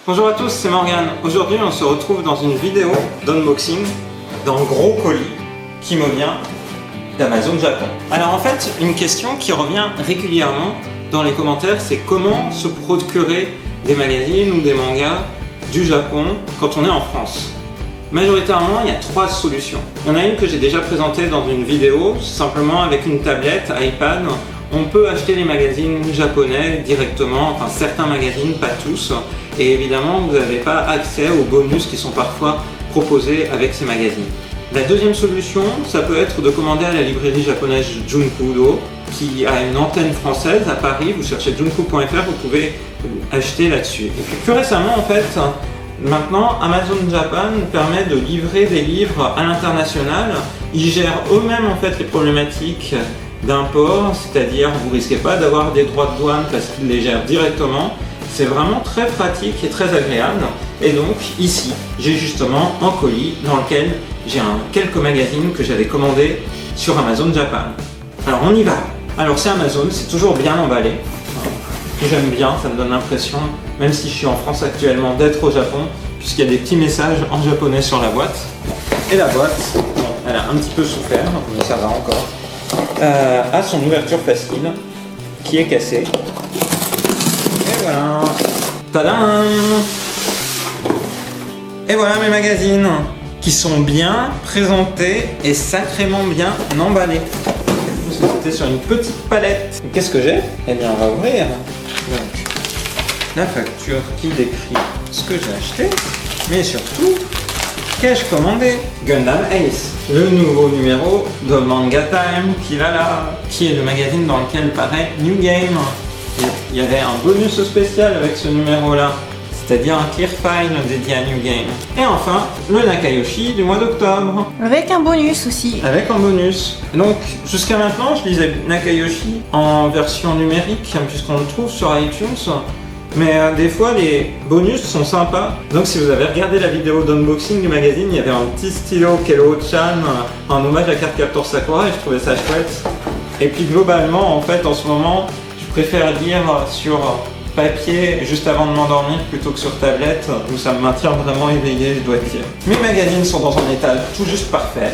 Bonjour à tous, c'est Morgane. Aujourd'hui, on se retrouve dans une vidéo d'unboxing d'un gros colis qui me vient d'Amazon Japon. Alors en fait, une question qui revient régulièrement dans les commentaires, c'est comment se procurer des magazines ou des mangas du Japon quand on est en France. Majoritairement, il y a trois solutions. Il y en a une que j'ai déjà présentée dans une vidéo, simplement avec une tablette, iPad, on peut acheter les magazines japonais directement, enfin certains magazines, pas tous, et évidemment vous n'avez pas accès aux bonus qui sont parfois proposés avec ces magazines. La deuxième solution, ça peut être de commander à la librairie japonaise Junkudo, qui a une antenne française à Paris. Vous cherchez junku.fr, vous pouvez acheter là-dessus. Et puis plus récemment, en fait, maintenant, Amazon Japan permet de livrer des livres à l'international. Ils gèrent eux-mêmes en fait les problématiques d'import, c'est-à-dire vous risquez pas d'avoir des droits de douane parce qu'ils les gèrent directement. C'est vraiment très pratique et très agréable. Et donc ici, j'ai justement un colis dans lequel j'ai quelques magazines que j'avais commandés sur Amazon Japan. Alors on y va. Alors c'est Amazon, c'est toujours bien emballé. J'aime bien, ça me donne l'impression, même si je suis en France actuellement, d'être au Japon, puisqu'il y a des petits messages en japonais sur la boîte. Et la boîte, bon, elle a un petit peu souffert, mais ça va encore. A son ouverture facile, qui est cassée. Et voilà. Tadam! Et voilà mes magazines, qui sont bien présentés et sacrément bien emballés. C'était sur une petite palette. Qu'est-ce que j'ai? Eh bien, on va ouvrir. Donc, la facture qui décrit ce que j'ai acheté, mais surtout, qu'ai-je commandé? Gundam Ace, le nouveau numéro de Manga Time qui est le magazine dans lequel paraît New Game. Il y avait un bonus spécial avec ce numéro-là, c'est-à-dire un clear file dédié à New Game. Et enfin, le Nakayoshi du mois d'octobre. Avec un bonus aussi. Avec un bonus. Donc, jusqu'à maintenant, je lisais Nakayoshi en version numérique, puisqu'on le trouve sur iTunes. Mais des fois, les bonus sont sympas. Donc, si vous avez regardé la vidéo d'unboxing du magazine, il y avait un petit stylo Kero-chan en hommage à Cardcaptor Sakura et je trouvais ça chouette. Et puis, globalement, en fait, en ce moment, je préfère lire sur papier juste avant de m'endormir plutôt que sur tablette où ça me maintient vraiment éveillé, je dois dire. Mes magazines sont dans un état tout juste parfait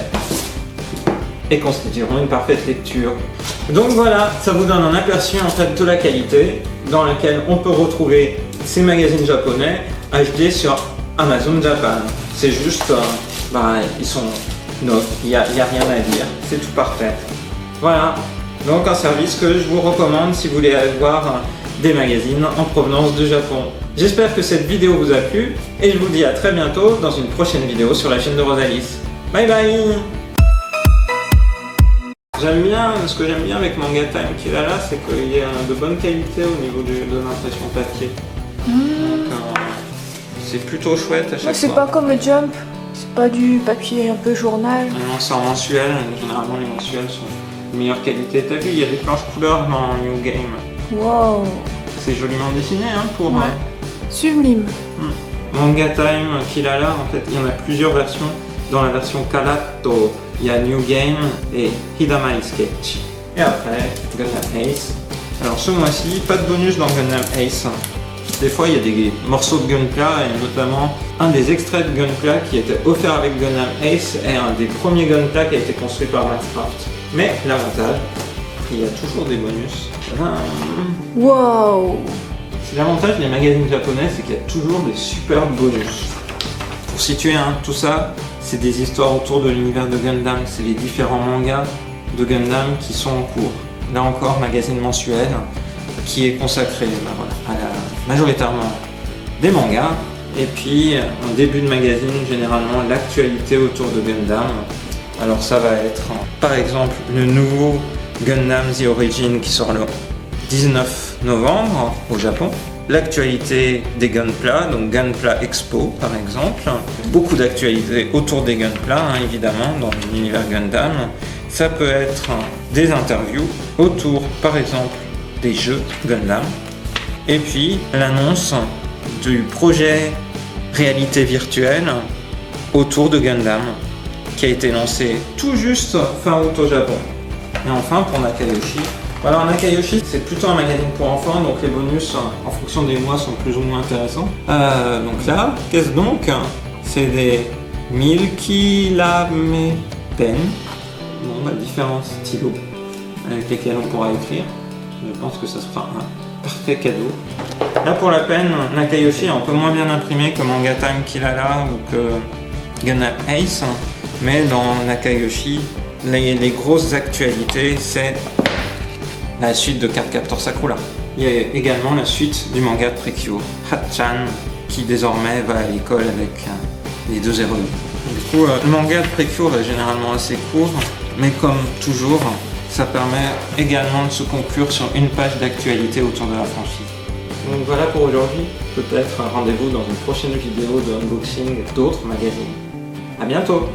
et constitueront une parfaite lecture. Donc voilà, ça vous donne un aperçu en fait de la qualité dans laquelle on peut retrouver ces magazines japonais achetés sur Amazon Japan. C'est juste, ils sont neufs, il n'y a rien à dire, c'est tout parfait. Voilà, donc un service que je vous recommande si vous voulez aller voir des magazines en provenance du Japon. J'espère que cette vidéo vous a plu et je vous dis à très bientôt dans une prochaine vidéo sur la chaîne de Rosalis. Bye bye. Ce que j'aime bien avec Manga Time qu'il a là, c'est qu'il est de bonne qualité au niveau de l'impression papier. Donc c'est plutôt chouette à chaque fois. C'est pas comme le Jump, c'est pas du papier un peu journal. Non, c'est en mensuel, généralement les mensuels sont de meilleure qualité. T'as vu, il y a des planches couleurs dans New Game. Wow. C'est joliment dessiné pour ouais. Sublime. Manga Time qu'il a là, en fait, il y en a plusieurs versions. Dans la version Karato, il y a New Game et Hidamai Sketch. Et après, Gundam Ace. Alors ce mois-ci, pas de bonus dans Gundam Ace. Des fois, il y a des morceaux de Gunpla et notamment un des extraits de Gunpla qui était offert avec Gundam Ace et un des premiers Gunpla qui a été construit par Maxcraft. Mais l'avantage, il y a toujours des bonus. Wow. L'avantage des magazines japonais, c'est qu'il y a toujours des super bonus. Pour situer tout ça, c'est des histoires autour de l'univers de Gundam, c'est les différents mangas de Gundam qui sont en cours. Là encore, magazine mensuel qui est consacré majoritairement des mangas. Et puis, en début de magazine, généralement, l'actualité autour de Gundam. Alors ça va être, par exemple, le nouveau Gundam The Origin qui sort le 19 novembre au Japon. L'actualité des Gunpla, donc Gunpla Expo par exemple. Beaucoup d'actualités autour des Gunpla, évidemment, dans l'univers Gundam. Ça peut être des interviews autour, par exemple, des jeux Gundam. Et puis l'annonce du projet réalité virtuelle autour de Gundam qui a été lancé tout juste fin août au Japon. Et enfin, pour Nakayoshi, Alors Nakayoshi, c'est plutôt un magazine pour enfants, donc les bonus en fonction des mois sont plus ou moins intéressants. Donc là, qu'est-ce donc? C'est des Milky Lame Pen, différents stylos avec lesquels on pourra écrire. Je pense que ça sera un parfait cadeau. Là pour la peine, Nakayoshi est un peu moins bien imprimé que Manga Time Kilala ou que Gun Ace, mais dans Nakayoshi, les grosses actualités, c'est la suite de Cardcaptor Sakura. Il y a également la suite du manga de Precure, Hat-chan, qui désormais va à l'école avec les deux héroïnes. Du coup, le manga de Precure est généralement assez court, mais comme toujours, ça permet également de se conclure sur une page d'actualité autour de la franchise. Donc voilà pour aujourd'hui, peut-être un rendez-vous dans une prochaine vidéo de unboxing d'autres magazines. A bientôt!